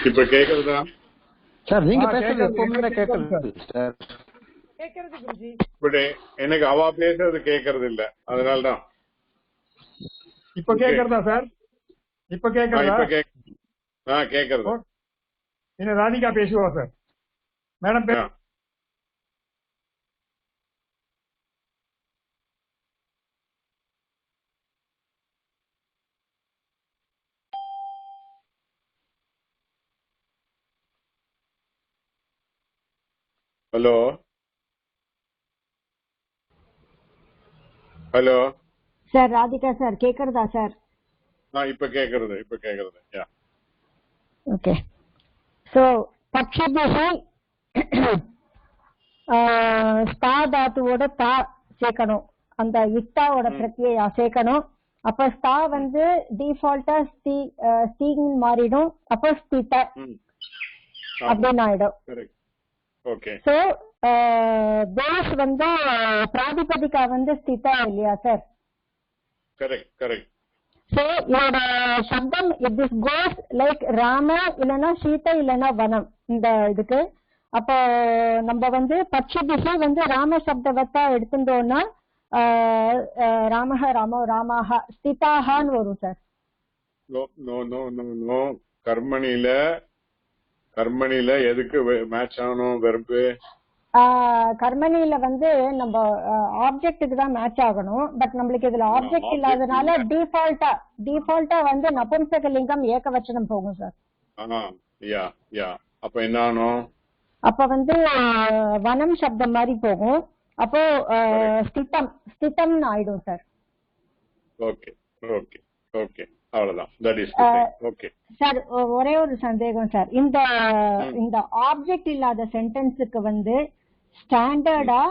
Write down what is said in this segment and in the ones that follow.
இப்ப கேக்குறதா சார்? நீங்க பேசுறது எப்பவுமே கேக்குறது சார். கேக்குறது குருஜி. இப்படி எனக்கு அவ பேசுறது கேக்குறது இல்ல, அதனாலதான். இப்ப கேக்குறதா சார்? இப்ப கேக்குறதா? கேக்குறது. என்ன ராதிகா பேசுவா sir? Madam hello hello sir Radhika sir கேக்குறதா சார்? இப்ப கேக்குறது. ஓகே. சோ பட்சபிஹி ஸ்தா தாத்துவோட தா சேர்க்கணும், அந்த இட்டாவோட பிரத்யா சேர்க்கணும். அப்ப ஸ்தா வந்து டிஃபால்ட்டா ஸ்தீங் மாறிடும், அப்ப ஸ்தித அப்படின்னு ஆயிடும். சோ தேஷ் வந்து பிராதிபதிகா வந்து ஸ்திதா இல்லையா சார்? கரெக்ட். சோ இதோட சப்தம் திஸ் கோஸ் லைக் ராம இல்லைன்னா சீதை இல்லைன்னா வனம் இந்த இதுக்கு. அப்போ நம்ம வந்து பட்சபிஹி வந்து ராம சப்தவத்தா எடுத்துட்டோம்னா ராமஹ ராமோ ராமாக ஸ்திதாஹான்னு வரும் சார். நோ கர்மணில எதுக்கு மேட்ச் ஆகணும் வெர்பு? கர்மணில வந்து நம்ம ஆப்ஜெக்ட்டுக்கு தான் மேட்ச் ஆகணும். பட் நம்மளுக்கு இதுல ஆப்ஜெக்ட் இல்லாதனால டிஃபால்ட்டா வந்து நபும்சகலிங்கம் ஏகவச்சனம் போகும் சார். அப்ப என்ன ஆகணும்? அப்ப வந்து வனம் சப்தம் மாதிரி போகும். அப்போ ஸ்திதம்னு ஆயிடும் சார். ஓகே அவ்வளவுதான். சார் ஒரே ஒரு சந்தேகம் சார். இந்த ஆப்ஜெக்ட் இல்லாத சென்டென்ஸுக்கு வந்து ஸ்டாண்டர்டா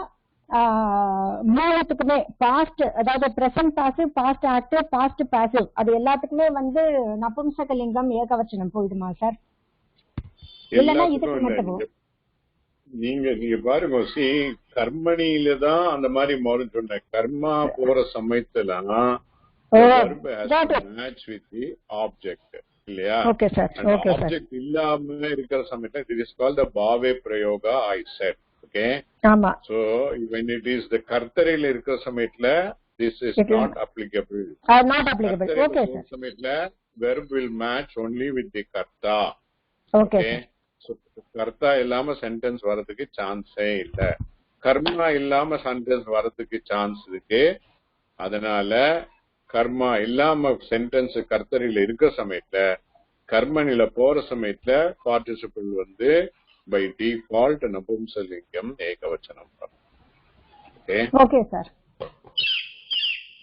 மூலத்துக்குமே பாஸ்ட், அதாவது present passive, past active, past passive, அது எல்லாத்துக்குமே வந்து நபும்சகலிங்கம் ஏகவச்சனம் போயிடுமா சார்? இல்லன்னா இதுக்கு மட்டும்? நீங்க பாருங்க, கர்மணியில தான் அந்த மாதிரி மாறும் சொன்ன. கர்மா போற சமயத்துல மேட்ச் வித் தி ஆப்ஜெக்ட் இல்லையா? ஆப்ஜெக்ட் இல்லாம இருக்கிற சமயத்துல it is called the Bhave பிரயோகா I said. Okay. ஆமா. So when it is the கர்த்தரில இருக்கிற சமயத்துல this is not applicable. Not applicable. Okay sir. சமயத்துல verb will match only with the karta. Okay. So கர்த்தா இல்லாம சென்டென்ஸ் வரதுக்கு சான்ஸே இல்ல. கர்மா இல்லாம சென்டென்ஸ் வரதுக்கு சான்ஸ் இருக்கு. அதனால கர்மா இல்லாம சென்டென்ஸ் கர்த்தரில இருக்க சமயத்துல கர்மனில போற சமயத்துல பார்ட்டிசிபிள் வந்து பை டிஃபால்ட் நபும்சலிங்கம் ஏகவச்சனம். Okay sir.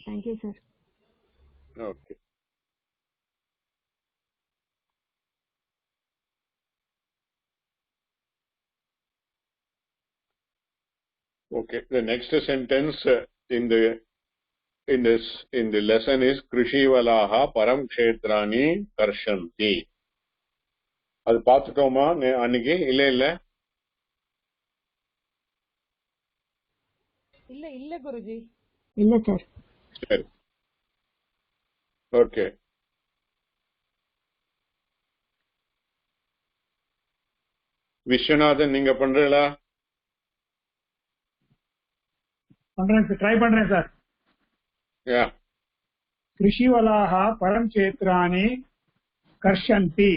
Thank you sir. Okay. Okay, the next sentence in the lesson is krishivalaha param kshetrani karshanti. அது பாத்துட்டோமா அன்னைக்கு? இல்ல குருஜி. இல்ல சார். சரி, ஓகே. விஸ்வநாதன் நீங்க பண்றீங்களா? ட்ரை பண்றேன் சார். கிருஷிவலாக பரம் சேத்ராணி கர்ஷந்தி.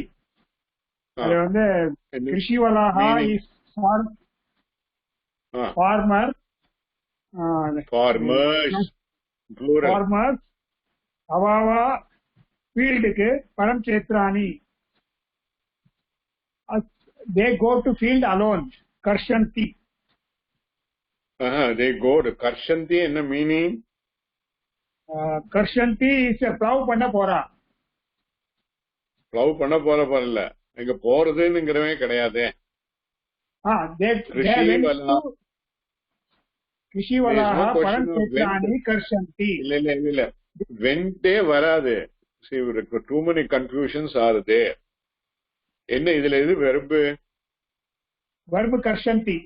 அது வந்து கிருஷிவலாக இஸ் ஃபார்மர்ஸ் அவாவா ஃபீல்டுக்கு பரம் சேத்ராணி they go to field alone. karshanti. They go to karshanti. என்ன meaning? karshanti is a plow பண்ண போறா. plow பண்ண போறல, இங்க போறதுங்கறவே கிடையாது. கிருஷிவலாஹ பரம் சேத்ராணி கர்ஷந்தி. இல்ல வெண்டே வராது. See, too many confusions are there. என்ன இதுல இது வெர்பு? வெர்பு கர்ஷந்தி.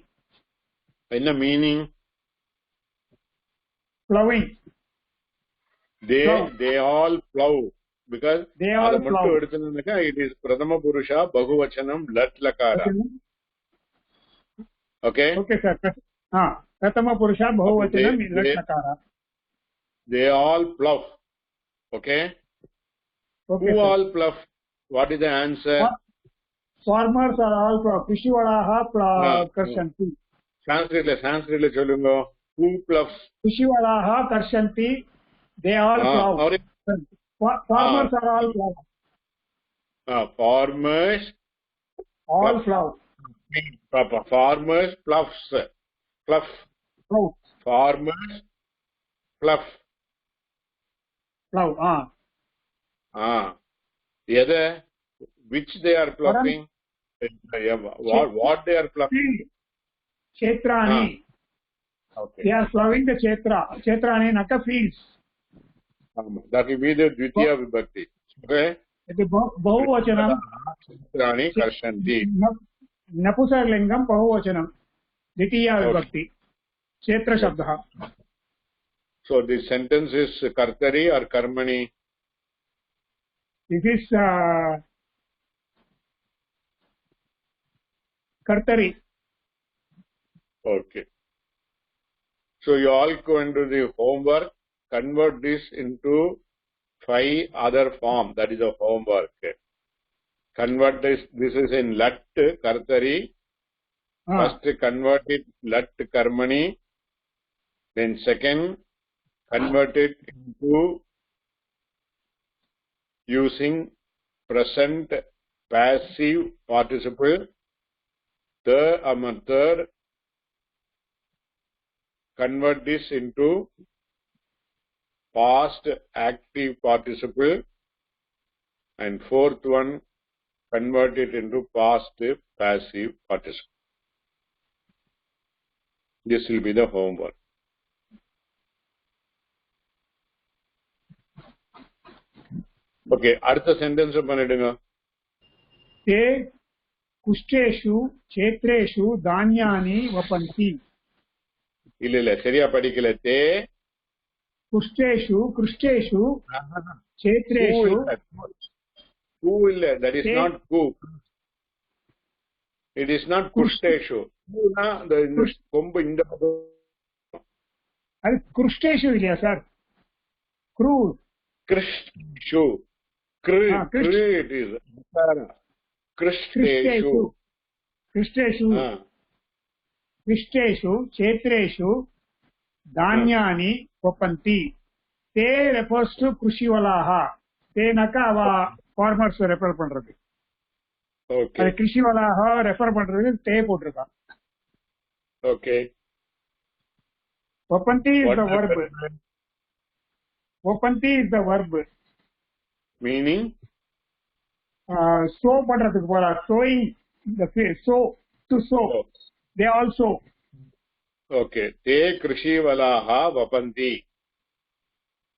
என்ன meaning? plowing. They all plow. because They all அத மட்டும் plow. எடுத்துனேனாக்கா it is prathama purusha bahuvachanam lat lakara. Okay, Okay, sir. Pratama Purusha Bahuvachanam they- Lakara. they all plough. Okay, Okay, who sir. all plough? What is the answer? Farmers are all Krishivalaha Karshanti. Sanskritல சொல்லுங்க. Who ploughs? Krishivalaha Karshanti. They all plow. Farmers are all plow. Farmers All plow. farmers ploughs. Plough. Plow. Farmers plough. Plow. எதை? Which they are ploughing? What they are ploughing? Field. Kshetrani. Okay. They are plowing the Kshetra. Kshetrani naka fields. That will be the Dvitiya Vibhakti. Okay? It is Bahuvachanam. Rani Karshanti. Napusaklingam Bahuvachanam. Dvitiya Okay. Vibhakti. Kshetra Shabdaha. So the sentence is Kartari or Karmani? This is Kartari. Okay. So you all go into the homework, convert this into 5 other form. That is a homework. Convert this. This is in Lat Kartari. First convert it Lat Karmani. Then second, convert it into using present passive participle. Third, convert this into past active participle. And fourth one, convert it into past passive participle. This will be the homework. Okay, அடுத்த sentence பண்ணிடுங்க. ते कुष्ठेषु क्षेत्रेषु धान्यानि वपन्ति. இல்ல சரியா படிக்கல. தே कुष्ठेषु क्षेत्रेषु. Who இல்ல, that is not who. It is not குஷ்டேஷு. இந்த கொம்பு இந்த அது குஷ்டேஷு இல்லையா சார்? க்ரூ. கிருஷ்டேஷு. It is कृष्टेषु कृष्टेषु क्षेत्रेषु धान्यानि वपन्ति. ते refers to कृषिवलाहा. தேனாக்கா அவ ஃபார்மர்ஸ் ரெஃபர் பண்றது. Okay. அது कृषिवलाहा ரெஃபர் பண்றது தே போட்டிருக்கான். Okay. वपन्ति is the verb. वपन्ति is the verb. Meaning? Sow பண்றதுக்கு போறா. sowing the field. To sow. They also. Okay. Te krishivalaha vapanti.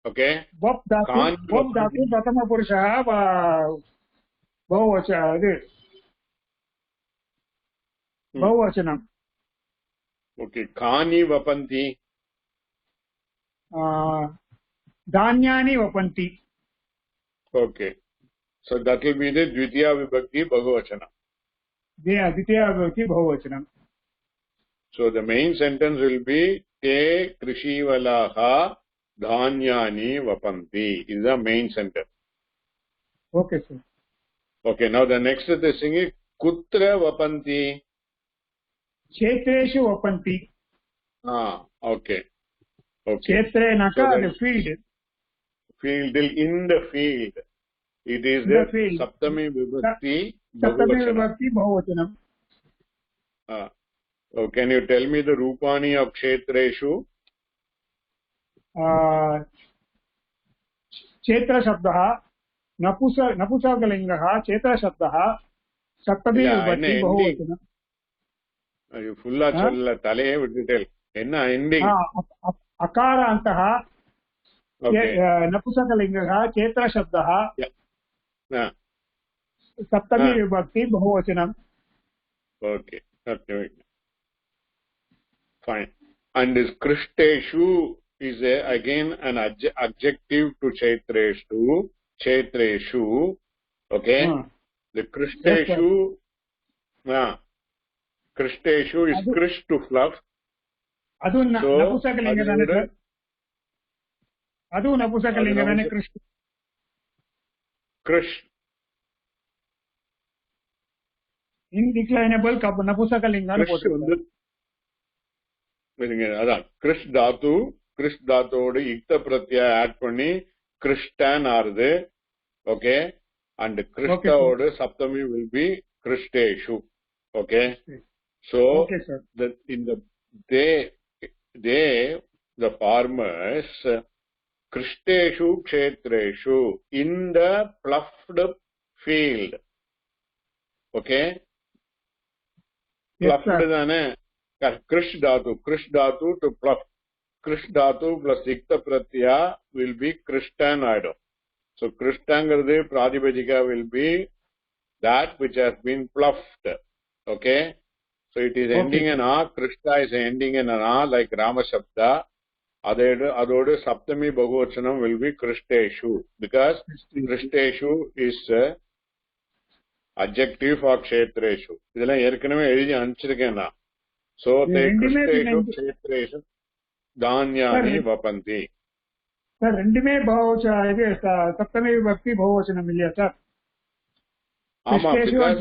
Okay. Vap dhatu pratama purusha bahuvachanam. Okay. Kani vapanti. Dhanyani vapanti. Okay. So that will be the Dvitiya Vibhakti Bahuvachana. Aditya Vibhakti bahuvachanam. So the main sentence will be Te Krishivalaha Dhanyani Vapanti. Is the main sentence. Okay, sir. Okay. Now the next thing is Kutra Vapanti. Kshetreshu vapanti. Okay. Okay. Kshetre naka So the field. Field, in the field. It is The the field. Saptami Vibhakti Saptami Bahuvachana. vibhakti bahuvachanam. So can you tell me the Rupani of Kshetreshu? क्षेत्र शब्दः नपुंसकलिङ्गः क्षेत्र शब्दः सप्तमी विभक्ति बहुवचनं. ஃபுல்லா சொல்ல, தலையே விட்டுட்டேன். என்ன எண்டிங்? अकारान्तः नपुंसकलिङ्गः क्षेत्र शब्दः सप्तमी विभक्ति बहुवचनम्. Okay. Fine. And this Krishteshu is again an adjective to Kshetreshu. kshetreshu. Okay, the krishteshu, krishteshu is krish to fluff. ಅದು ನಪುಂಸಕಲಿಂಗ ತಾನೆ ಸರ್? ಅದು ನಪುಂಸಕಲಿಂಗ ತಾನೆ ಕೃಷ್ಣ? krish indeclinable ನಪುಂಸಕಲಿಂಗ வந்து அதான் கிருஷ் தாத்தோட யுக்த பிரத்யா ஆட் பண்ணி கிருஷ்டன் ஆறுது. ஓகே, அண்ட் கிருஷ்டாவோட சப்தமி will be கிருஷ்டேஷு. Okay, so in the the farmers krishteshu kshetreshu in the pluffed field. Okay, pluffed dane krish dhatu to pluff. Krish dhatu plus ikta pratyaya will be krishtan idom. So krishtangarde pradipajika will be that which has been pluffed. Okay, so it is ending in a. Krishna is ending in an a like Rama Shabda. Adodu Saptami Bahuvachanam will be Krishteshu, because Krishteshu is adjective for Kshetreshu. Idella yerkaname ezhi anchirukena. So the Krishteshu Kshetreshu Dhanyani Vapanti. Sir, rendume bahuvachana ide Saptami Vibhakti bahuvachanam illaya sir? Ama, because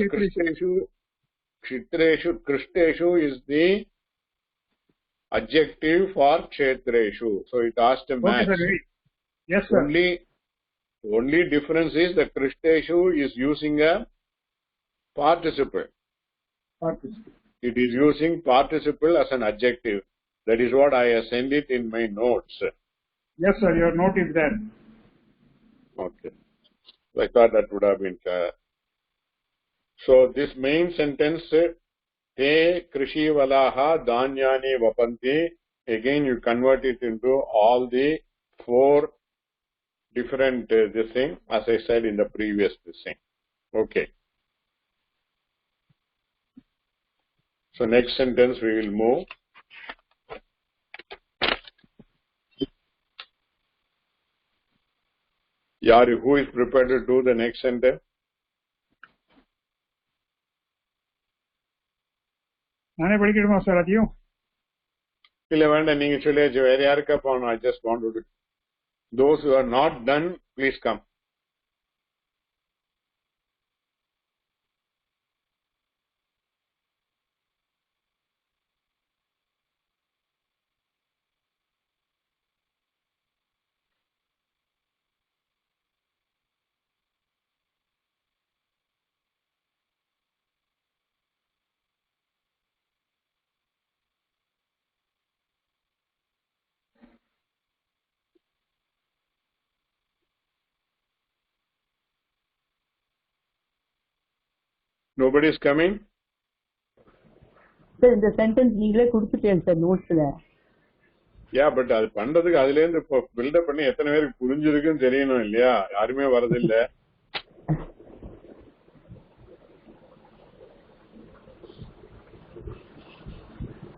Krishteshu is the adjective for kshetreshu, so it has to match. Okay, sir. Yes sir. Only difference is that krishteshu is using a participle. It is using participle as an adjective. That is what I have sent it in my notes. Yes sir, your note is there. Okay, I thought that would have been clear. So this main sentence, te krishivalaha dhanyani vapanti, again you convert it into all the 4 different this thing, as I said in the previous this thing. Okay, so next sentence we will move. Yari, who is prepared to do the next sentence? நானே படிக்கணுமா sir அதையும்? இல்ல வேண்டாம், நீங்க சொல்லியாச்சு. வேற யாருக்கா போகணும்? I just want to do. Those who are not done, please come. Nobody is coming? Sir இந்த சென்டென்ஸ் நீங்களே கொடுத்துட்டேன் சார் நோட்ஸ்ல. பட் அது பண்றதுக்கு அதுல இருந்து பில்டப் பண்ணி எத்தனை பேருக்கு புரிஞ்சிருக்குன்னு தெரியணும் இல்லையா? யாருமே வரதில்ல.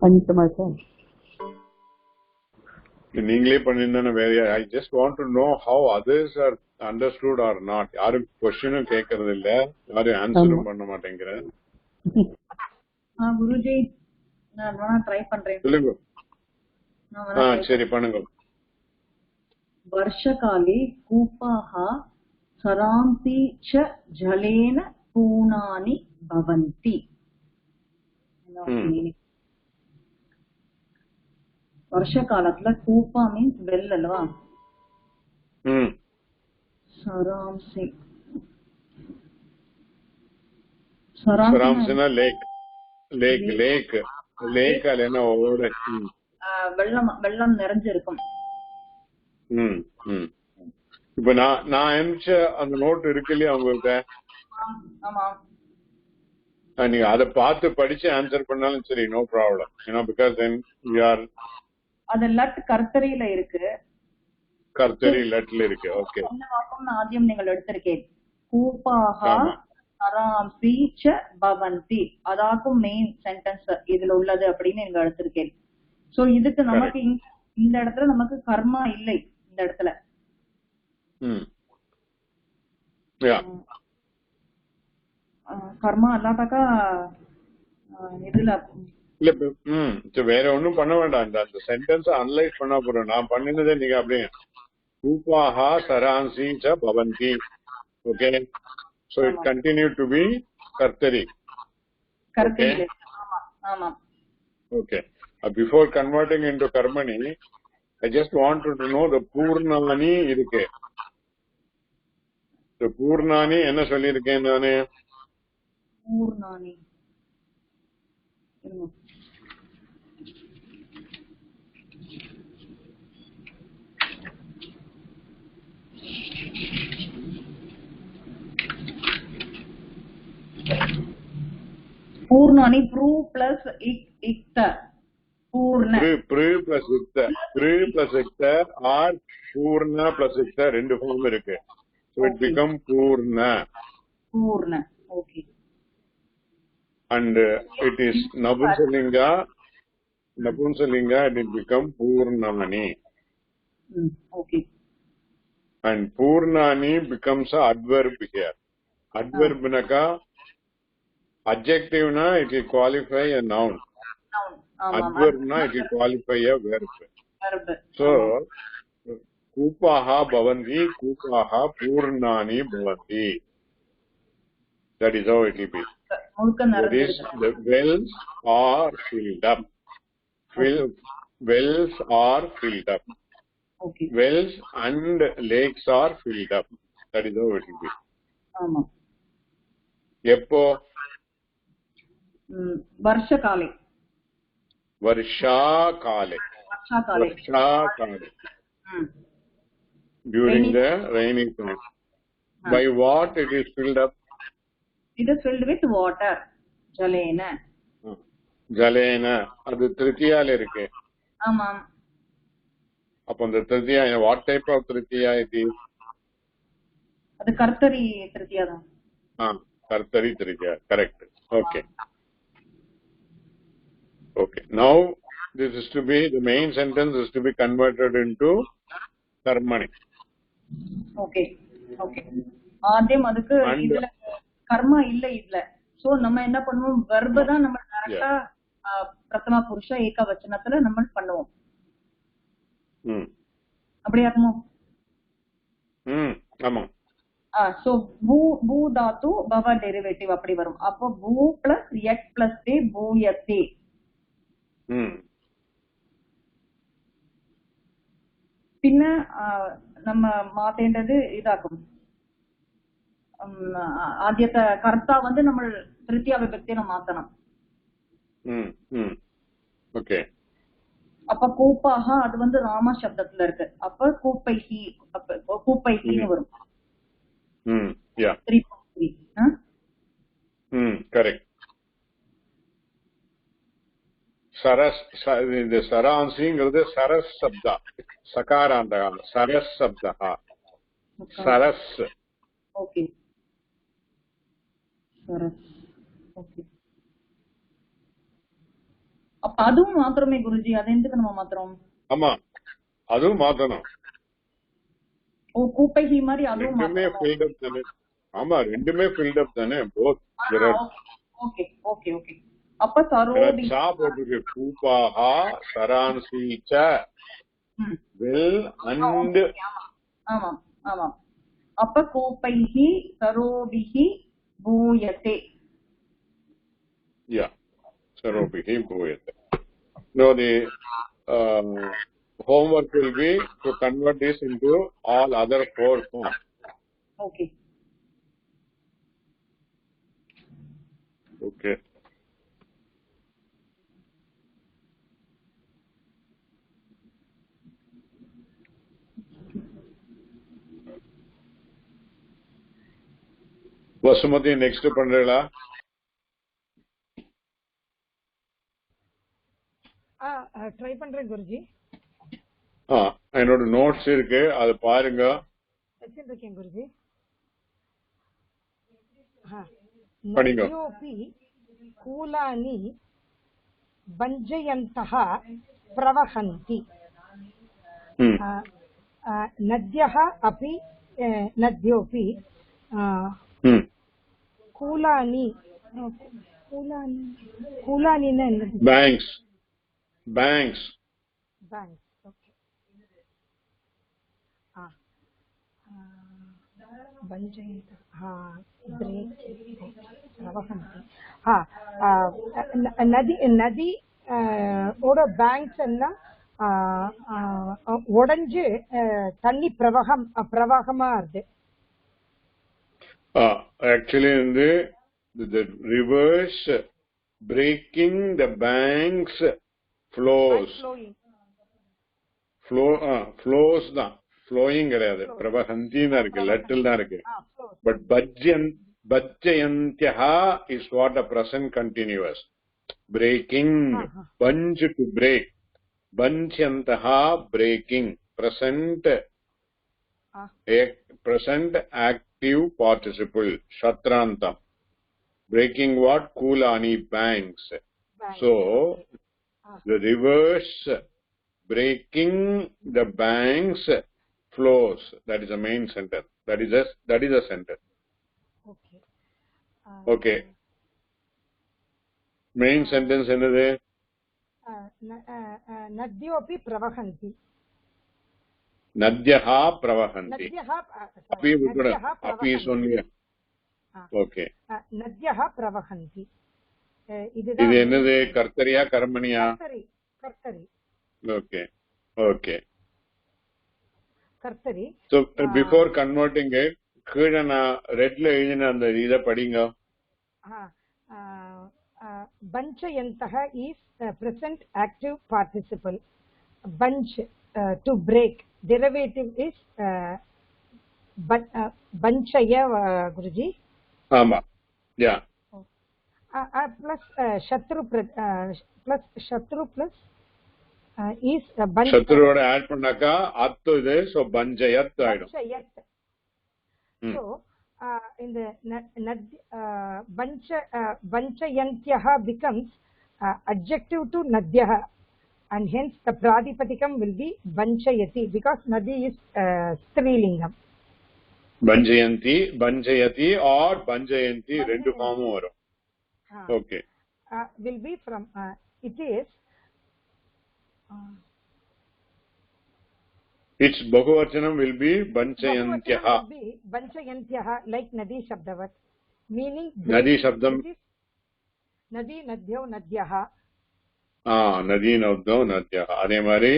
பண்ணிட்டோமா சார்? நீங்களே பண்ணிருந்தா வேற. I just want to know how others are understood or not. யாரும் கொஸ்டினும் கேட்கறது இல்ல, யாரும் ஆன்சரும் பண்ண மாட்டேங்கிறேன். குருஜி நான் ட்ரை பண்றேன். சொல்லுங்க. சரி பண்ணுங்க. वर्षकाले कूपाः सरांसि च जलेन पूर्णानि भवन्ति. वर्षकालத்துல கூப்பா மீன்ஸ் வெல் அல்லவா? சராம்சி சராம்சினா லேக் லேக் லேக் லேக் அல்லனா ஓட வெள்ளம் நிறைஞ்சிருக்கும். இப்ப நான் அனுப்பிச்ச அந்த நோட் இருக்கு இல்லையா உங்கள்கிட்ட? ஆமா, நீங்க அதை பார்த்து படிச்சு ஆன்சர் பண்ணாலும் சரி, no problem. Because then you are அது லட் கர்த்தரியில இருக்கு. கர்த்தரி லட்ல இருக்கு. ஓகே, என்ன வாக்கம் ஆദ്യം நீங்கள் எடுத்திருக்கேன்? கூபாஹா சராம்சி ச பவந்தி, அதாக்கும் மெயின் சென்டென்ஸ் இதுல உள்ளது அப்படின்னு நீங்க எடுத்திருக்கேன். சோ இதுக்கு நமக்கு இந்த இடத்துல நமக்கு கர்மா இல்லை. இந்த இடத்துல கர்மா அல்லாட்டாக்கா இதுல இல்ல வேற ஒண்ணும் பண்ண வேண்டாம். அந்த சென்டென்ஸ் அனலைஸ் பண்ணா போறோம். நான் பண்ணினதே நீங்க அப்படியே ரூபாஹா சரான்சி ச பவந்தி. Okay, so it continued to be kartari. கர்த்தரி. ஆமா. Okay, before converting into karmani, I just wanted to know the purnani iruke. The purnani enna solliruken nanu? பூர்ணானி பூர்ணானி ப்ரூ பிளஸ் இக்த பூர்ண ப்ரு பிளஸ் இக்த ஆர் பூர்ண பிளஸ் இக்த ரெண்டு ஃபார்ம் இருக்கு. So it become பூர்ண. Okay. And it is Napunsalinga, it become Purnamani. Okay. And Purnani becomes a adverb here. Adverb naka, adjective na it will qualify a noun. Adverb na it will qualify a verb. So, Kupaha bhavanti, Kupaha Purnani bhavanti. That is how it will be. That is, the wells are filled up. Wells are filled up. Okay. Wells and lakes are filled up. That is how it will be. Eppo? Varsha kale. During the rainy time. By what it is filled up? It is filled with water. Jalena. அது திருத்தியால இருக்கு. ஆமாம். அப்ப அந்த திருத்தியா what type of Tritiya it is? அது கர்த்தரி திருத்தியா தான். கர்த்தரி திருத்தியா. Correct. Okay. Now this is to be the main sentence is to be converted into karmani. Okay. ஆദ്യം அதுக்கு இதுல கர்மா இல்ல இதுல. சோ நம்ம என்ன பண்ணுவோம், வெர்ப தான் நம்ம டைரக்டா பிரதம புருஷ ஏகவச்சனத்துல நம்ம பண்ணுவோம். அப்படியே ஆகுமா? ஆமா. சோ பூ தாத்து பவ டெரிவேட்டிவ் அப்படி வரும். அப்போ பூ பிளஸ் யக் பிளஸ் தே பூயத்தே. பின்ன நம்ம மாத்தேண்டது இதாகும். ஆദ്യത്തെ கர்த்தா வந்து நம்ம திருத்தியா விபக்தியை மாத்தணும். ஓகே. அப்ப கூப்பாக அது வந்து ராம சப்தத்துல இருக்கு. அப்ப கூப்பைஹின்னு வரும். யா. 3.3. கரெக்ட். சரஸ் இந்த சரான்சிங்கிறது சரஸ் சப்தா. சகாராந்த சரஸ் சப்தா. சரஸ். ஓகே. ஓகே. அப்ப அதுவும் மாத்திரமே குருஜி, அது எதுக்கு நம்ம மாத்திரம்? ஆமா, அதுவும் மாத்தணும். ஓ, கூப்பைஹி மாதிரி அதுவும் ரெண்டுமே ஃபில்ட் அப் தானே. ஆமா, ரெண்டுமே ஃபில்ட் அப் தானே. போத். Okay okay okay. அப்ப சரோபி சா போட்டுக்கு கூபாஹா சரான்சி ச வெல் அண்ட். ஆமா ஆமா. அப்ப கூப்பைஹி சரோபிஹி பூயதே. யா, சரோபிஹி பூயதே. Now the homework will be to convert this into all other 4 forms. Okay. Okay. Vasumathi next பண்றீங்களா? ட்ரை பண்றேன் குருஜி. என்னோட நோட்ஸ் இருக்கு, அது பாருங்க. வச்சிருக்கேன் குருஜி. படிங்க. கூலானி பஞ்சயந்தஹ பிரவஹந்தி. நத்யஹ अपि नद्योपि கூலானி கூலானின்னா என்னது? Banks banks. ஓகே. பஞ்சயந்த நதி நதி ஓட பேங்க்ஸ் எல்லாம் உடைஞ்சு தண்ணி பிரவாகமா இருக்கு. Actually the rivers breaking the banks flows flows தான் flowing கிடையாது, பிரவஹந்தி தான் இருக்கு, லெட்டில் தான் இருக்கு. But bajjayantyah is what the present continuous. Breaking, banj to break, banjyantah breaking, present active participle, shatrantam. Breaking what? Kulani, banks. So the rivers breaking the banks flows. That is the main sentence. That is a sentence. Okay. Okay. Main sentence enadhu? Nadyopi pravahanti. Nadyaha pravahanti. Api is only. Okay. Nadyaha pravahanti. Idu enadhu? Kartariya karmaniya? Kartari. Okay. Okay. Kartari. So before converting it, கீழே நான் ரெட்ல எழுதின அந்த இதை படிங்க. பஞ்சயந்தஹ is present active participle. Bunch to break. Derivative is banchaya, Guruji. ஆமா. Yeah. Plus shatru plus is சத்ருவோட add பண்ணாக்கா அத்து இது, சோ பஞ்சயத் ஆயிடும். So in the banchayantyah becomes adjective to nadyah, and hence the pradipatikam will be banchayati because nadi is strilingam. Banjayanti, banjayati or banjayanti rendu form varum. Okay. Will be from it is its bahuvachanam will be banchayantyah. Banchayantyah, like nadi shabdavat, meaning nadi shabdam. Nadi nadyo nadyah. Nadi nadyo nadyah. Adhe mari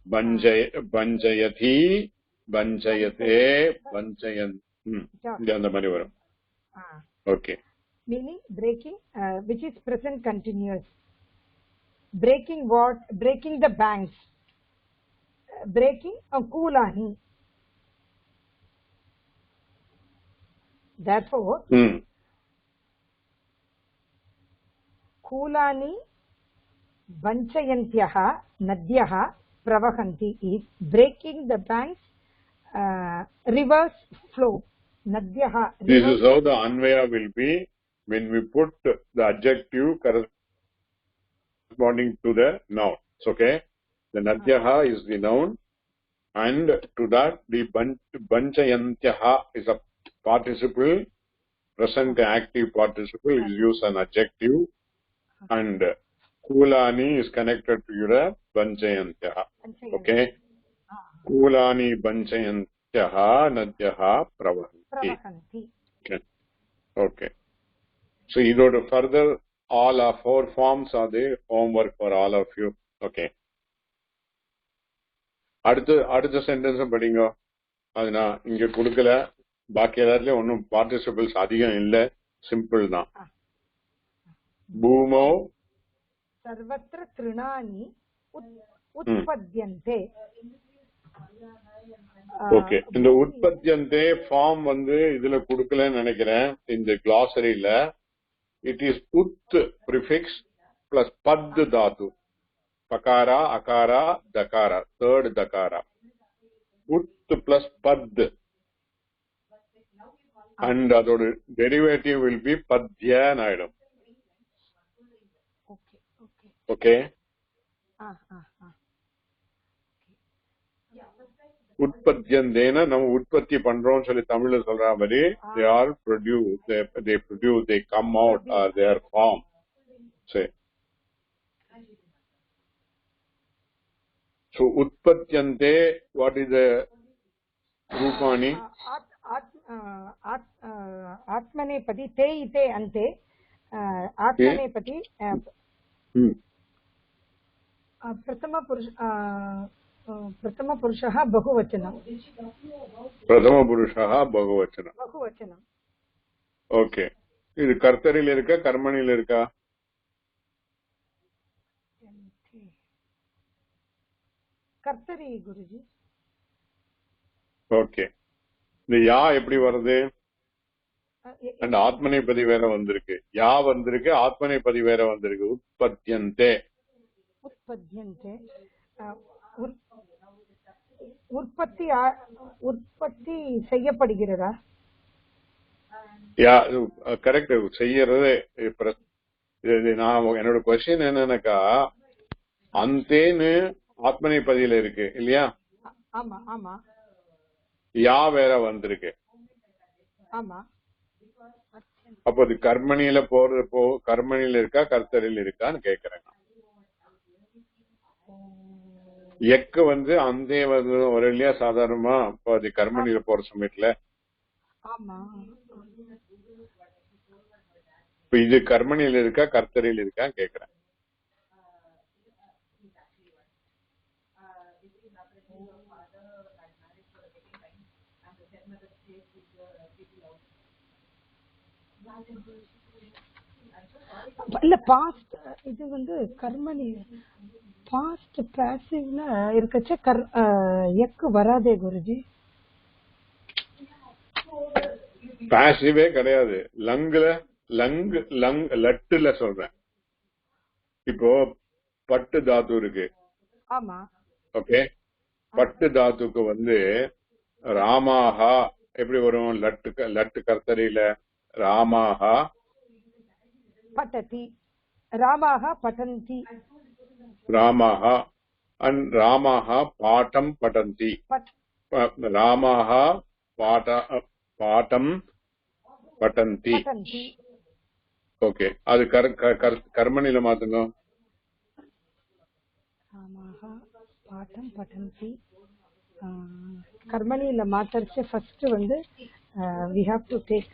banjayathi, banjayate, banchayan. இந்த மாதிரி வரும். Okay. Meaning breaking, which is present continuous. Breaking what? Breaking the banks. Breaking kulani. Therefore, kulani banchayantyah nadyah pravahanti is breaking the banks, reverse flow. Nadyah. This is how the anvaya will be when we put the adjective corresponding to the noun. Okay. The nadyaha is the noun, and to that the banchayantyaha is a participle, present active participle is used an adjective, and kulani is connected to the banchayantyaha. Okay. Kulani banchayantyaha nadyaha pravahanti. Okay. Okay. So you know, further all our 4 forms are there, homework for all of you. Okay. அடுத்த sentence படிங்க. அது நான் இங்க கொடுக்கல, பாக்கி எல்லாத்துலயும் ஒன்னும் participles அதிகம் இல்ல, சிம்பிள் தான். பூமோ சர்வத்ர த்ருணானி உத்பத்யந்தே. ஓகே, இந்த உற்பத்தியந்தே ஃபார்ம் இதுல கொடுக்கலன்னு நினைக்கிறேன் இந்த கிளாசரியில. இட் இஸ் உத் ப்ரிஃபிக்ஸ் பிளஸ் பத் தாத்து. Pakara, akara, dakara, third dakara. Ut plus pad. And the derivative will be padya naidam. Okay. உற்பத்தியந்தேன நம்ம உற்பத்தி பண்றோம்னு சொல்லி தமிழ்ல சொல்ற மாதிரி they are produce they come out or they are formed. சரி. So utpatyante, what is the rupani? आत्मनेपदी ते इते अन्ते आत्मनेपदी प्रथमपुरुषः बहुवचनं बहुवचनं ஓகே. இது கர்த்தரில் இருக்கா கர்மணியில் இருக்கா? கர்த்தரி குருஜி. ஓகே. இந்த யா எப்படி வருது? அண்ட் ஆத்மனைபதி வேற வந்திருக்கு, யா வந்திருக்கு, ஆத்மனைபதி வேற வந்திருக்கு. உற்பத்தியந்தே உற்பத்தி செய்யப்படுகிறதா? கரெக்ட். செய்யறது. நான் என்னோட கொஸ்டின் என்னன்னாக்கா, அந்தேன்னு ஆத்மனைபதியில இருக்கு இல்லையா? ஆமா ஆமா. யா வேற வந்திருக்கு. ஆமா. அப்போ அது கர்மணியில போறது கர்மணியில இருக்கா கர்த்தரில் இருக்கான்னு கேக்குறேன். எக்கு அந்தே வரும் இல்லையா சாதாரணமா? அப்போ அது கர்மணியில போற சமயத்துல இப்ப இது கர்மணியில இருக்கா கர்த்தரில் இருக்கான்னு கேக்குறேன். இல்ல பாஸ்ட் இது கர்மணி பாஸ்ட் பாசிவ்ல இருக்கச்ச எக்கு வராதே குருஜி. பாசிவே கிடையாது. லட்டுல சொல்றேன். இப்போ பட்டு தாத்து இருக்கு. ஆமா. ஓகே. பட்டு தாத்துக்கு ராமாஹா எப்படி வரும்? லட்டு கர்த்தரியில ராமாஹா பட்டதி, ராமாஹா பட்டந்தி, ராமாஹா அண்ட் ராமாஹா பாட்டம் பட்டந்தி, ராமாஹா பாட்டம் பட்டந்தி. ஓகே. அது கர்மணில மாத்துங்க. ராமாஹா பாட்டம் பட்டந்தி கர்மணில மாத்தரிச்சு first we have to take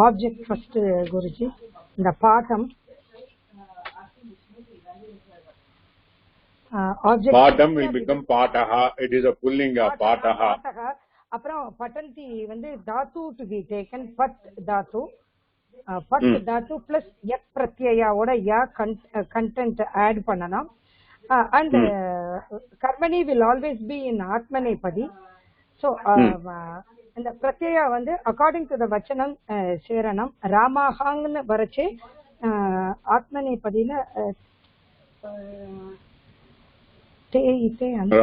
object first குருஜி. இந்த பாட்டம் object பாட்டம் will become பாட்டஹா. it is a pullinga பாட்டஹா. அப்புறம் பட்டந்தி தாத்து to be taken பட் தாத்து. பட் தாத்து பிளஸ் யக் பிரத்யயாவோட யா கண்டென்ட் ஆட் பண்ணலாம். and karmani will always be in atmanepadi. so இந்த பிரத்யயா according to the vachanam சேரணம். ராமாஹாங்னு வரச்சே ஆத்மநேபதியில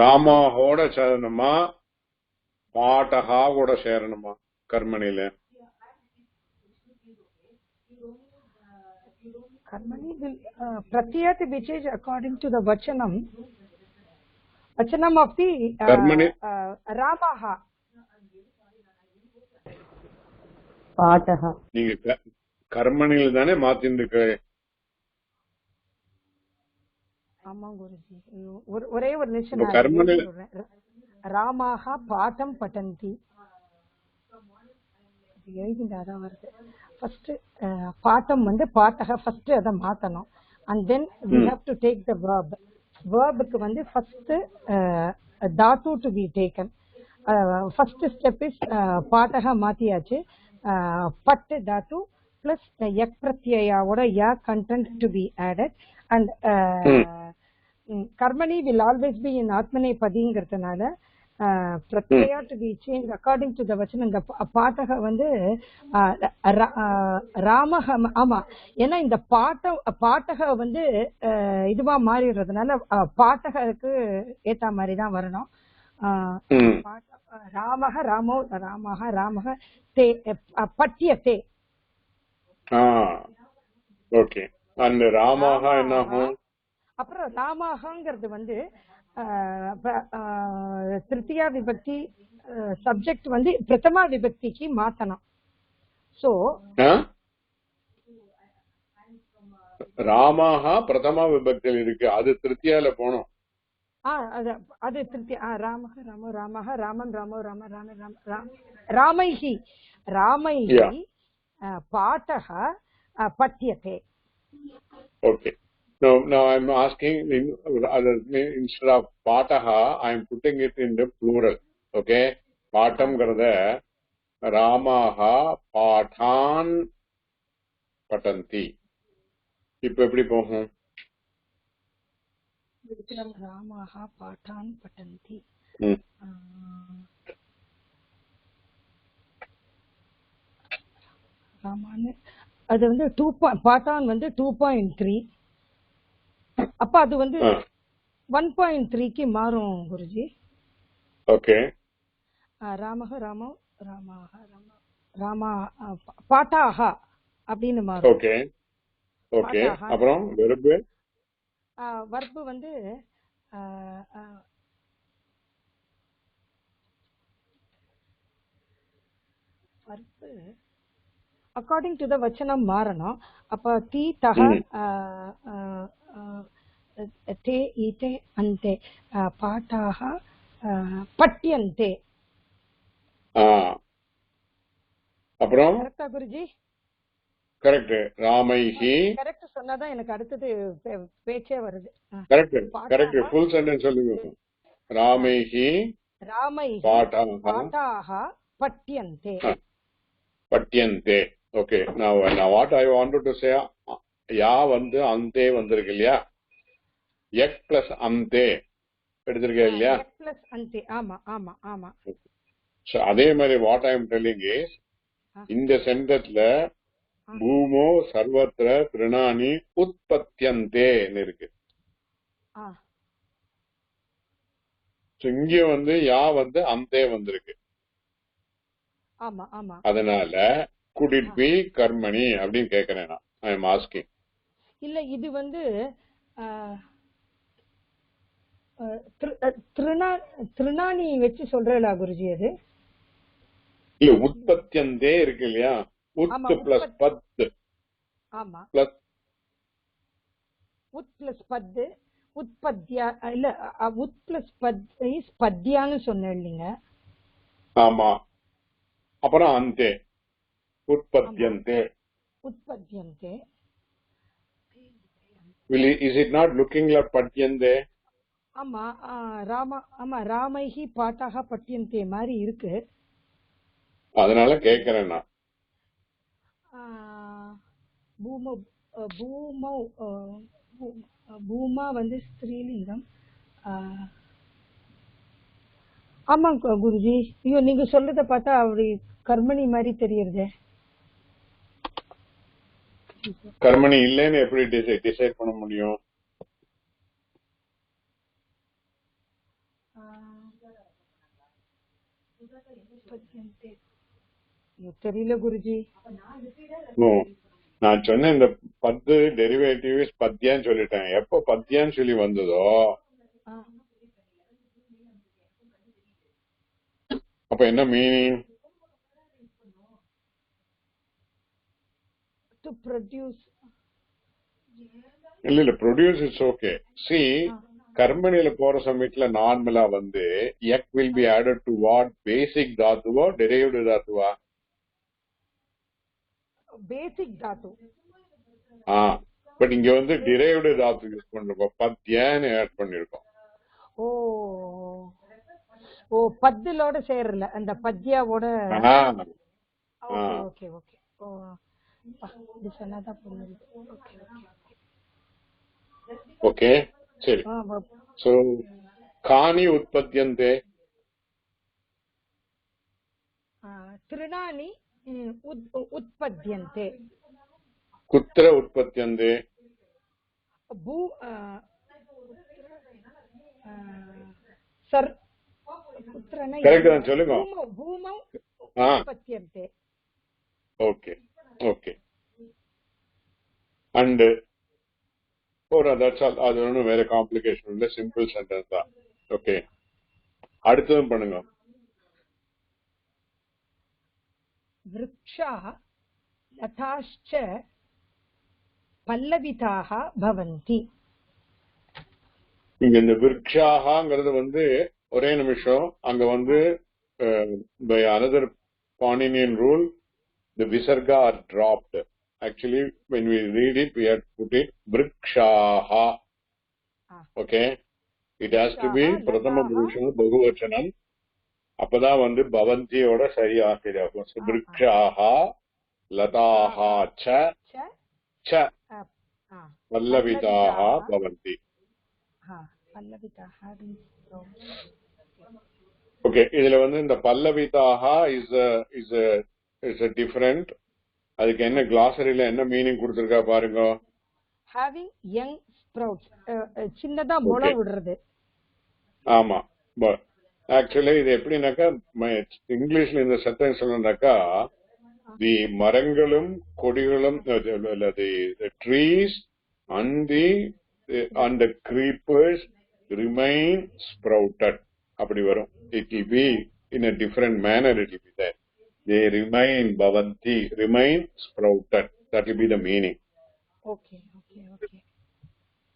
ராமாஹோட சேரணுமா பாட்டஹாவோட சேரணுமா கர்மணில? Karmani will pratyat be changed according to the vachanam of the Ramaha. பாட்டஹா நீங்க கர்மணில தானே மாத்திருக்கு. ஆமா குருஜி. ஒரே ஒரு நிமிஷம். ராமாஹா பாட்டம் பட்டந்தி எழுதிதான் வருது. ஃபர்ஸ்ட் பாட்டம் பாட்டக ஃபர்ஸ்ட் அதை மாத்தணும். and then we have to take the verb. verbுக்கு ஃபர்ஸ்ட் தாத்து to be taken. first step is பாட்டக மாத்தியாச்சு. பட் தாத்து plus yak pratyaya ya content to be added. and karmani will always be in atmanepadi ங்கறதுனால pratyaya to be changed according to the vachanam. இந்த பாட்டக ராமஹ. ஆமா, ஏன்னா இந்த பாட்டக இதுவா மாறிடுறதுனால பாட்டகக்கு ஏத்த மாதிரி தான் வரணும். ராமஹ ராமோ ராமஹ ராமஹ தே பட்டியதே. ஓகே. அந்த ராமஹ என்னாகும்? அப்புறம் ராமஹங்கிறது திருத்தியா விபக்தி சப்ஜெக்ட் வந்து பிரதமா விபக்திக்கு மாத்தணும். சோ ராமஹா பிரதமா விபக்தியில் இருக்கு, அது திருத்தியால போனோம். அது திருத்தியா ராமஹ ராமோ ராமஹ ராமன் ராமோ Rama Rama Rama ராமைஹி ராமைஹி பாட்டஹ பட்யதே. Okay. Now I'm asking, instead of pataha, I'm putting it in the plural. Okay? Patam garada Ramaha Pathan Patanti. இப்ப எப்படி போகும்? ராமஹா பாட்டான் பட்டந்தி. ராமான்னு அது வந்து பாட்டான் வந்து 2.3. அப்ப அது வந்து 1.3க்கு மாறும் குருஜி. ஓகே. ராமஹ ராமோ ராமஹ ராம ராமா பாட்டாஹ அப்படின்னு மாறும். Okay okay. அப்புறம் வெர்பு வர்பு வந்து வர்பு அக்கார்டிங் டு த வச்சனம் மாறணும். அப்ப தீ தஹ தே ஈதே அந்தே பாட்டாஹ பட்யந்தே. அப்புறம் கரெக்டா குருஜி? கரெக்ட். ராமைஹி கரெக்ட் சொன்னாதான் எனக்கு அடுத்தது பேச்சே வருது. Correct correct. ஃபுல் சென்டென்ஸ் சொல்லுங்க. ராமைஹி ராமைஹி பாட்டாஹ பட்யந்தே. பட்யந்தே. Okay. now what I wanted to say, யா வந்து அந்தே வந்திருக்கு இல்லையா, எக் பிளஸ் அந்தே எடுத்திருக்கே இல்லையா, எக் பிளஸ் அந்தே. ஆமா ஆமா ஆமா. சோ அதே மாதிரி what I am telling is, இந்த சென்டென்ஸ்ல பூமோ சர்வத்ர திருணானி உற்பத்தியந்தே இருக்கு. இங்க வந்து யா வந்து அந்தே வந்திருக்கு. ஆமா ஆமா. அதனால could it be கர்மணி அப்படின்னு கேக்குறேன் நான். I am asking. இல்ல இது வந்து திருநானி வச்சு சொல்றா குருஜி? அது இல்ல, உற்பத்தியந்தே இருக்கு இல்லையா, உத் பிளஸ் பத்து. ஆமா, பிளஸ் உத் பிளஸ் பத்து உற்பத்தியா இல்ல, உத் பிளஸ் பத்யான்னு சொன்னேன் இல்லைங்க. ஆமா. அப்புறம் அந்தே உற்பத்தியந்தே. உற்பத்தியந்தே. Is it not looking like பட்யந்தே? ஆமா ராமா. ஆமா, ராமைஹி பாட்டாக பட்யந்தே மாதிரி இருக்கு. அதனால கேக்குறேன் நான். பூமா வந்து ஸ்திரீலிங்கம். ஆமா குருஜி. ஐயோ, நீங்க சொல்றத பார்த்தா அப்படி கர்மணி மாதிரி தெரியுது. கர்மணி இல்லைன்னு எப்படி டிசைட் பண்ண முடியும்? தெரியல குருஜி. நான் சொன்ன இந்த 10 டெரிவேட்டிவ் பத்தியான்னு சொல்லிட்டேன். எப்போ பத்தியான்னு சொல்லி வந்ததோ அப்ப என்ன மீனிங்? To produce. இல்ல ப்ரொடியூஸ் இட்ஸ் ஓகே. சி, கர்மணியில போற சமயத்துல நார்மலா வந்து எக் will be added to what? Basic தாத்துவோ டெரைவ்டு தாத்துவா? பேசிக் தாத்து. பட் இங்க வந்து டிரைவ்டு தாத்து யூஸ் பண்ணிருக்கோம், பத்யான்னு ஆட் பண்ணிருக்கோம். ஓ ஓ, பத்துலோட சேரல, அந்த பத்யாவோட. Okay okay. ஓ, இது சொன்னாதான் புரியுது. ஓகே, சரி. சோ காணி உற்பத்தியந்தே. திருநானி உற்பத்தியந்தே. குத்திர உற்பத்தியந்தே. பூ சர் குத்திரனா கரெக்ட் தான், சொல்லுங்க. பூமம் உற்பத்தியந்தே. Okay okay. And that's all. அது ஒன்றும் வேற காம்ப்ளிகேஷன் இல்லை, சிம்பிள் சென்டென்ஸ் தான். ஓகே, அடுத்ததும் பண்ணுங்க. விருக்ஷா லதாश्च பல்லவிதாக பவந்தி. இங்க இந்த விருக்ஷாங்கிறது வந்து ஒரே நிமிஷம் அங்க வந்து by another Paninian rule the visarga are dropped. Actually when we read it we have to put it vrikshaha. Okay, it has to be prathama purusham bahuvachanam, அப்பதான் வந்து பவந்தியோட சரி ஆசிரியாகும். விருக்ஷாஹா லதாஹா ச ச பல்லவிதாஹா பவந்தி. ஓகே, இதுல வந்து இந்த பல்லவிதாஹா இஸ் a different. அதுக்கு என்ன கிளாசரியில என்ன மீனிங் கொடுத்திருக்கா பாருங்க. having young sprouts, சின்னதா முளை விடுறது. ஆமா, ஆக்சுவலி இது எப்படின்னாக்கா இங்கிலீஷ்ல இந்த சென்டென்ஸ் சொன்னாக்கா தி மரங்களும் கொடிகளும் trees and the creepers remain sprouted அப்படி வரும். It will be in a different manner. It will be there. They remain bhavanti, remain sprouted. That will be the meaning. Okay.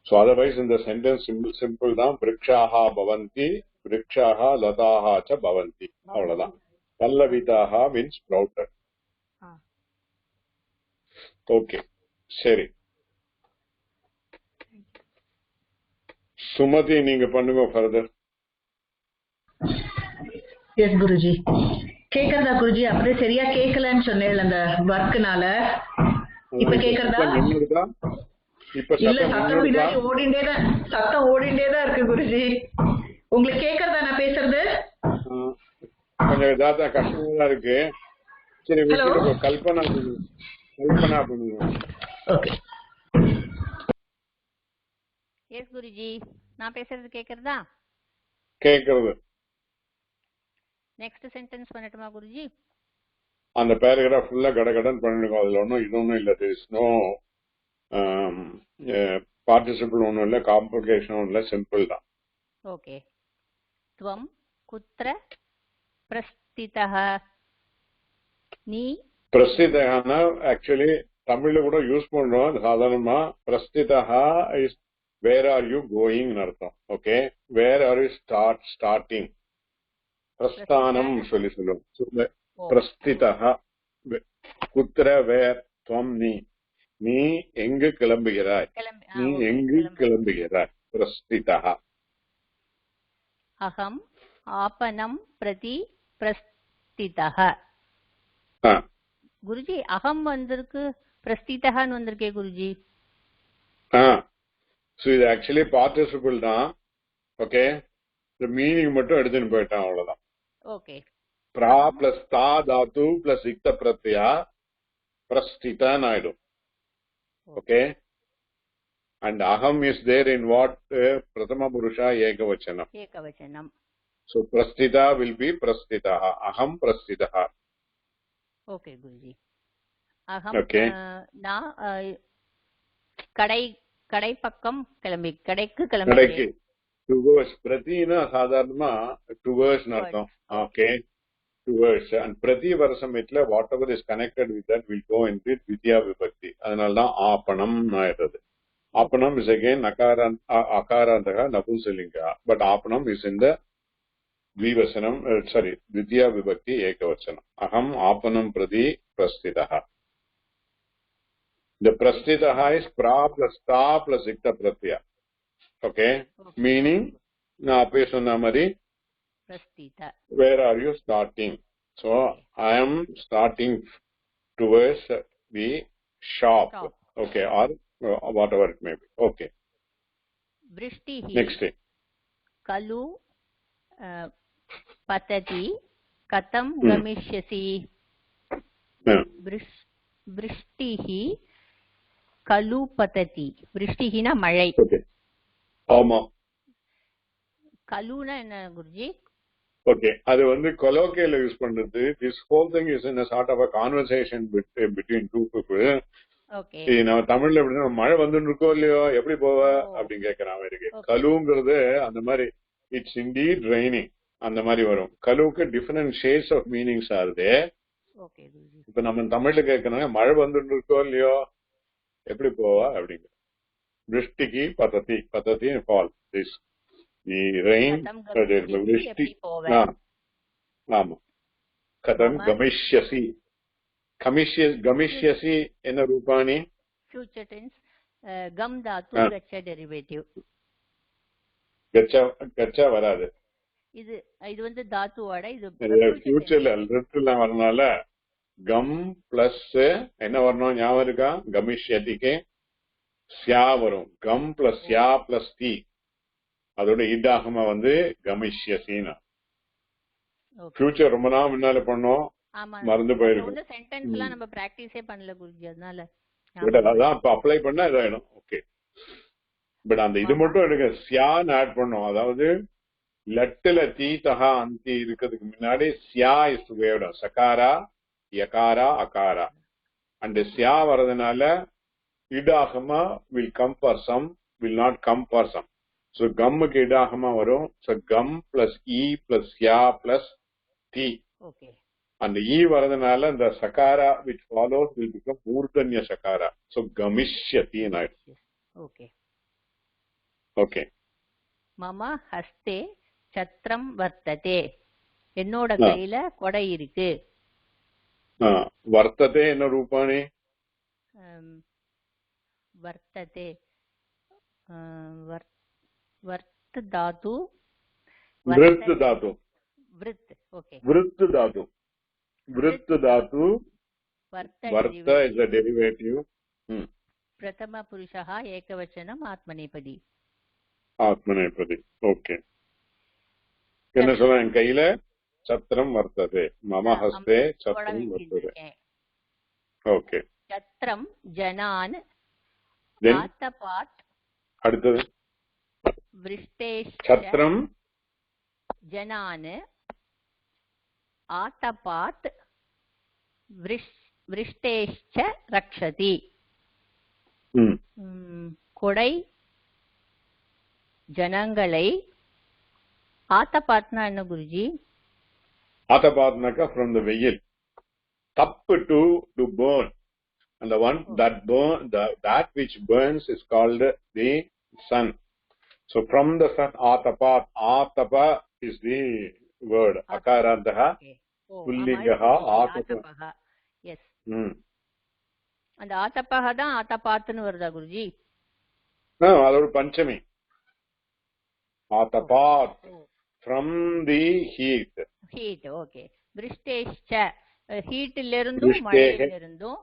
So otherwise in the sentence simple தான். விருக்ஷாஹா பவந்தி, விருக்ஷாஹா லதாஹா ச பவந்தி, அவ்வளவுதான். பல்லவிதாஹா means sprouted. Okay, சரி. சுமதி நீங்க பண்ணுங்க further. S Guruji. கேக்குறதா Guruji? அப்படியே சரியா கேட்கலன்னு சொன்னேன் அந்த வர்க்குனால. இப்ப கேக்குறதா? இல்ல, சத்தம் பின்னாடி சத்தம் ஓடிண்டேதான் இருக்கு குருஜி. உங்களுக்கு கேக்குறதா நான் பேசுறது? கொஞ்சம் இதாதா கஷ்டமா தான் இருக்கு. சரி, கல்பனா பண்ணுங்க. ஓகே. எஸ் குருஜி, நான் பேசுறது கேக்குறதா? கேக்குறது. நெக்ஸ்ட் சென்டென்ஸ் பண்ணட்டுமா குருஜி? அந்த பேராகிராஃப் ஃபுல்லா கடகடன் பண்ணிடுங்க. அதுல ஒன்றும் இது ஒன்றும் இல்லை. there is no பார்ட்டிசிபிள் ஒன்றும் இல்லை, காம்ப்ளிகேஷன் ஒன்றும் இல்லை, சிம்பிள் தான். ஓகே. துவம் குத்ர பிரஸ்திதஹ. நீ பிரஸ்திதஹனா ஆக்சுவலி தமிழ்ல கூட யூஸ் பண்றோம் சாதாரணமா. பிரஸ்திதஹா is where are you going அர்த்தம். Okay, where are you starting. பிரஸ்தானம் சொல்லி சொல்லுவோம். பிரஸ்திதஹ குத்ர வேர் துவம் நீ எங்கு கிளம்புகிறாய், நீ எங்கு கிளம்புகிறாய். பிரஸ்திதஹ. அகம் ஆபனம் பிரதி பிரஸ்திதஹ. குருஜி அகம் வந்திருக்கு, பிரஸ்திதஹன்னு வந்திருக்கே குருஜி. சோ இது ஆக்சுவலி பார்ட்டிசிபிள் தான். ஓகே, இந்த மீனிங் மட்டும் எடுத்துன்னு போயிட்டான், அவ்வளவுதான். ஓகே. பிரா பிளஸ் தா தாத்து பிளஸ் இக்த பிரத்யா பிரஸ்திதான் ஆயிடும். ஓகே, அண்ட் அகம் இஸ் தேர் இன் வாட்? பிரதம புருஷா ஏகவச்சனம். So prasthita will be prasthitaha. Aham prasthitaha. Okay Guruji. Aham na கடை பக்கம் கிளம்பி, கடைக்கு கிளம்பி. Towards pratina சாதாரணமா towards அர்த்தம். Okay, towards. And prati varsamithla whatever is connected with that will go into vidya vibhakti. அதனால தான் ஆபணம் ஆயிடுது. ஆபணம் is again akarantaha napunsalinga, but ஆபணம் is in the द्विवचनम, sorry, द्वितीया विभक्ति एकवचनम. अहम आपनम प्रति प्रस्थितः. The prasthitaha is pra plus ta plus ikta pratyaya. Okay, meaning na ape sonna mari prasthita. Where are you starting? So I am starting towards the shop. Okay, or whatever it may be. Okay. Vrishtihi. Next day. Kalu पतति कथं गमिष्यसि. वृष्टिः खलु पतति. वृष्टिः ना मழை. ஆமா. கலுனா என்ன Guruji? Okay, அது வந்து கொலோக்கியல யூஸ் பண்றது. This whole thing is in a sort of a conversation between two people. Okay, நான் தமிழ்ல எப்படின்னா மழை வந்துட்டு இருக்கோ இல்லையோ எப்படி போவ அப்படின்னு கேட்கறான். இருக்கு கலுங்கிறது அந்த மாதிரி இட்ஸ் இண்டீட் ரெய்னிங் அந்த மாதிரி வரும். கலுவுக்கு டிஃபரெண்ட் ஷேட்ஸ் ஆஃப் மீனிங்ஸ் ஆகுது. ஓகே குருஜி. இப்ப நம்ம தமிழ்ல கேட்கணும், மழை வந்துட்டு இருக்கோ இல்லையோ, எப்படி போவா அப்படிங்க. விருஷ்டிக்கு பதத்தி, பதத்தி ஃபால், திஸ் தி ரெயின், விருஷ்டி. ஆமா. கதம் கமிஷ்யசி, கமிஷ்யசி என்ன ரூபாணி? Future tense. கம் தாத்து கச்ச டெரிவேட்டிவ். கச்சா வராது. இது வந்து தாத்துவோட இது ஃபியூச்சர்ல ரிட்டுல வரனால கம் பிளஸ் என்ன வரணும் ஞாபகம் இருக்கா? கமிஷ்யதிக்கு சியா வரும். கம் பிளஸ் யா பிளஸ் தி, அதோட ஈடாகமா வந்து கமிஷ்யசின்னு. ஃபியூச்சர் ரொம்ப நாள் முன்னால பண்ணோம், மறந்து போயிருக்கும். சென்டென்ஸ்லாம் நம்ம பிராக்டிஸே பண்ணல குருஜி, அதனால அதான் இப்ப அப்ளை பண்ணா இதாயிடும். ஓகே, பட் அந்த இது மட்டும் எடுக்க சியான்னு ஆட் பண்ணோம். அதாவது லட்டுல தீதஹா அந்தி இருக்கிறதுக்கு முன்னாடி சியா இஸ் வேர்டு. சகாரா யகாரா அகாரா அண்ட் சியா வர்றதுனால இடாகமா will come for some, will not come for some. So கம்முக்கு இடாகமா வரும். சோ கம் பிளஸ் இ பிளஸ் யா பிளஸ் தி. அந்த இ வரதுனால இந்த சகாரா which follows will become மூர்தன்ய சகாரா. சோ கமிஷ்யதி ஆயிடும். Okay okay. மம ஹஸ்தே சத்ரம் வர்த்ததே, என்னோட கையில கொடை இருக்கு. வர்த்ததே என்ன ரூபாணி? வர்த்ததே வர்த் தாது, விருத் தாது, விருத். ஓகே, விருத் தாது, விருத் தாது. வர்த்த is a derivative. பிரதம புருஷः ஏகவச்சனம் ஆத்மநேபதி. ஆத்மநேபதி. ஓகே. என்ன சொல்ல? என் கையில சத்திரம் வர்த்ததே. மம ஹஸ்தே சத்திரம் வர்த்ததே. ஓகே. சத்திரம் ஜனான் ஆதபாத். அடுத்தது விருஷ்டேஷ். சத்திரம் ஜனான் ஆதபாத் விருஷ்டேஷ்ச ரக்ஷதி. கொடை ஜனங்களை. ஆத்தபாத்னா என்ன குருஜி? ஆத்தபாத்னாக்கா from the வெயில். தப்பு to burn, and the one that burn, that which burns is called the sun. So from the sun, atapat, atapa is the word. Akarantaha pullingaha atapa. Yes. அந்த ஆத்தப்பாக தான் ஆத்தபாத்னு வருதா குருஜி? அதோட பஞ்சமி. ஆத்தபாத் from the heat. Heat, okay. விருஷ்டேஷ்ச, ஹீட்ல இருந்தும் மழையில இருந்தும்.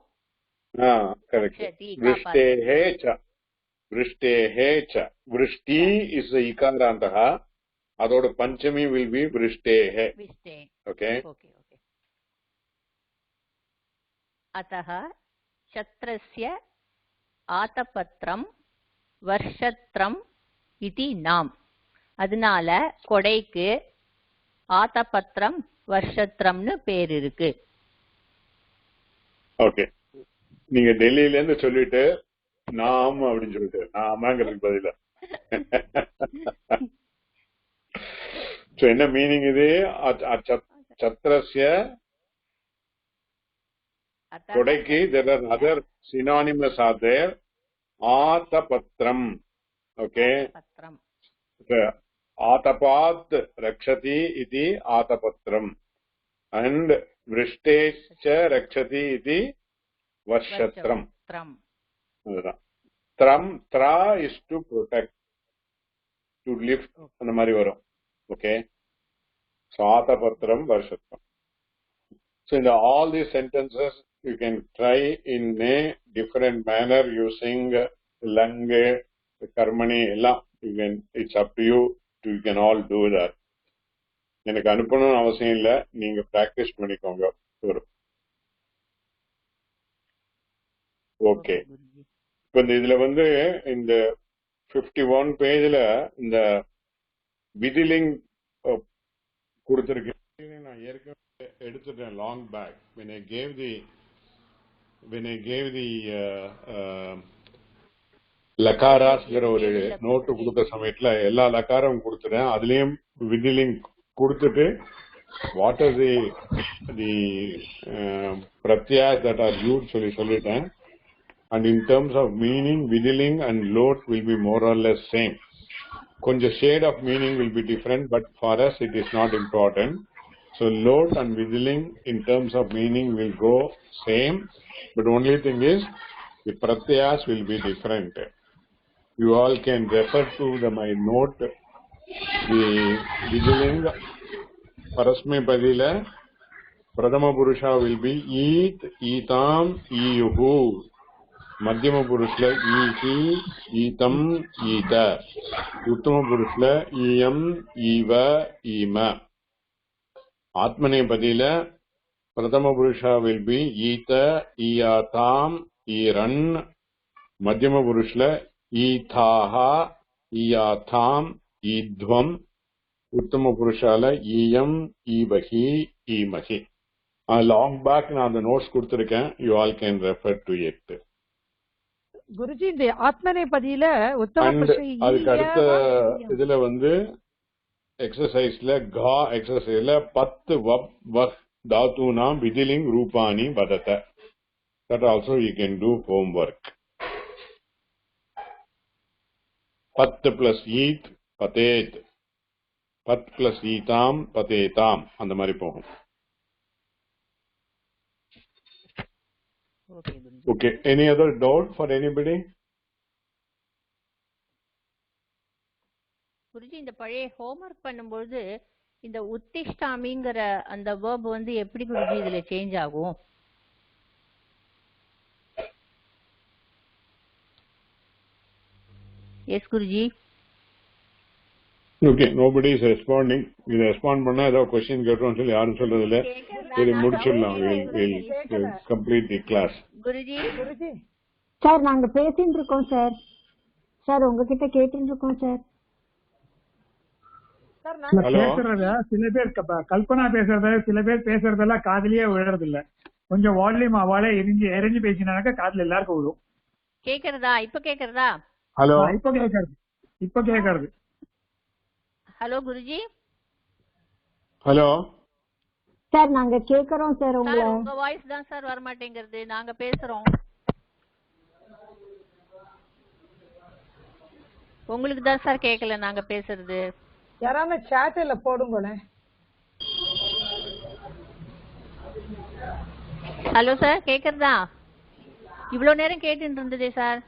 correct. விருஷ்டேஹே ச, விருஷ்டேஹே ச. விருஷ்டி is the இகாராந்தஹ, அதோட பஞ்சமி will be விருஷ்டேஹே. okay. okay. अतः छत्रस्य आतपत्रम वर्षत्रम इति नाम. அதனால கொடைக்கு ஆத்தபத்திரம் வருஷத்திரம்னு பேர் இருக்கு. ஓகே. நீங்க டெல்லியில இருந்து சொல்லிட்டு நாம் அப்படின்னு சொல்லிட்டு நாமங்கிறதுக்கு பதிலா என்ன மீனிங் இது? சத்ரஸ்ய கொடைக்கு there are other synonymous are there. ஆத்தபத்திரம். ஓகே. ஆதபாத் ரக்ஷதி இதி ஆதபத்திரம் and விருஷ்டேச்ச ரக்ஷதி இதி வர்ஷத்ரம். த்ரம் த்ரா is to protect, to lift, அந்த மாதிரி வரும். Okay. so ஆதபத்திரம் வர்ஷத்ரம். so in all these sentences you can try in a different manner using lange, karmani எல்லாம். you can, it's up to you, you can all do that. எனக்கு அனுப்பணும்னு அவசியம் இல்ல, நீங்க practice பண்ணிக்கோங்க. Okay. இப்ப இதுல வந்து இந்த 51 பேஜ்ல இந்த விதிலிங் கொடுத்திருக்கு. நான் ஏற்கனவே எடுத்துட்டேன் long back. when I gave the லக்காராஸ்ங்கிற ஒரு நோட்டு கொடுத்த சமயத்துல எல்லா லக்காரம் கொடுத்துட்டேன். அதுலயும் விதிலிங் கொடுத்துட்டு வாட் ஆர் தி பிரத்யாஸ் தட் ஆர் யூஸ் சொல்லிட்டேன். And in terms of meaning, vidiling and lot will be more or less same. Konja shade of meaning will be different, but for us it is not important. So lot and vidiling in terms of meaning will go same, but only thing is the pratyas will be different. You all can refer to my note. The vidiling parasmay padila pradhama purusha will be eat, eatam, eeyuhu. मध्यम पुरुष ईहि ईतम ईत उत्तम पुरुष ईयम ewe ईम आत्मनेपदील प्रथम पुरुष will be ईत ईयाताम iron मध्यम पुरुष ईथाः ईयाथाम ईध्वम उत्तम पुरुषाल ईयम ईवहि ईमहि. लॉन्ग बैक நான் அந்த நோட்ஸ் கொடுத்திருக்கேன். You all can refer to it. Guruji இந்த ஆத்மநேபதியில உத்தம அதுக்கு அடுத்த இதுல எக்ஸசைஸ்ல கா எக்ஸசைஸ்ல 10 வக் தாத்துனாம் விதிலிங் Rupani வதத. That also you can do homework. 10 plus eat patet 10 plus eatam patetam அந்த மாதிரி போகும். Okay. Any other doubt for anybody? Guruji இந்த பழைய ஹோம்வொர்க் பண்ணும்போது இந்த உத்திஷ்டாமிங்கிற அந்த verb எப்படி குருஜி இதுல சேஞ்ச் ஆகும்? Yes Guruji. Okay, nobody is responding. இது ரெஸ்பாண்ட் பண்ணா ஏதாவது क्वेश्चन கேட்றோம்னு சொல்லி யாரும் சொல்றது இல்ல. சரி முடிச்சிடலாம். we'll complete the class. Guruji sir நாங்க பேசிட்டு இருக்கோம் சார். சார் உங்ககிட்ட கேட்டுட்டு இருக்கோம் சார். பேசுறத சில பேர் கல்பனா பேசுறத சில பேர் பேசுறதெல்லாம் காதுலயே விழுறது இல்ல. கொஞ்சம் வால்யூம் அவளே எரிஞ்சு பேசினாக்க காதுல எல்லாருக்கும் விழும். கேக்குறதா? இப்ப கேக்குறதா? ஹலோ இப்ப கேக்குறது. ஹலோ குருஜி. ஹலோ சார் நாங்க கேக்குறோம் சார். உங்க வாய்ஸ் தான் சார் வர மாட்டேங்குது. நாங்க பேசுறோம். உங்களுக்கு தான் சார் கேக்கல நாங்க பேசுறது. யாராவது சாட்ல போடுங்களே. Hello sir கேக்குறதா? இவ்வளவு நேரம் கேட்டுட்டு இருந்ததே சார்.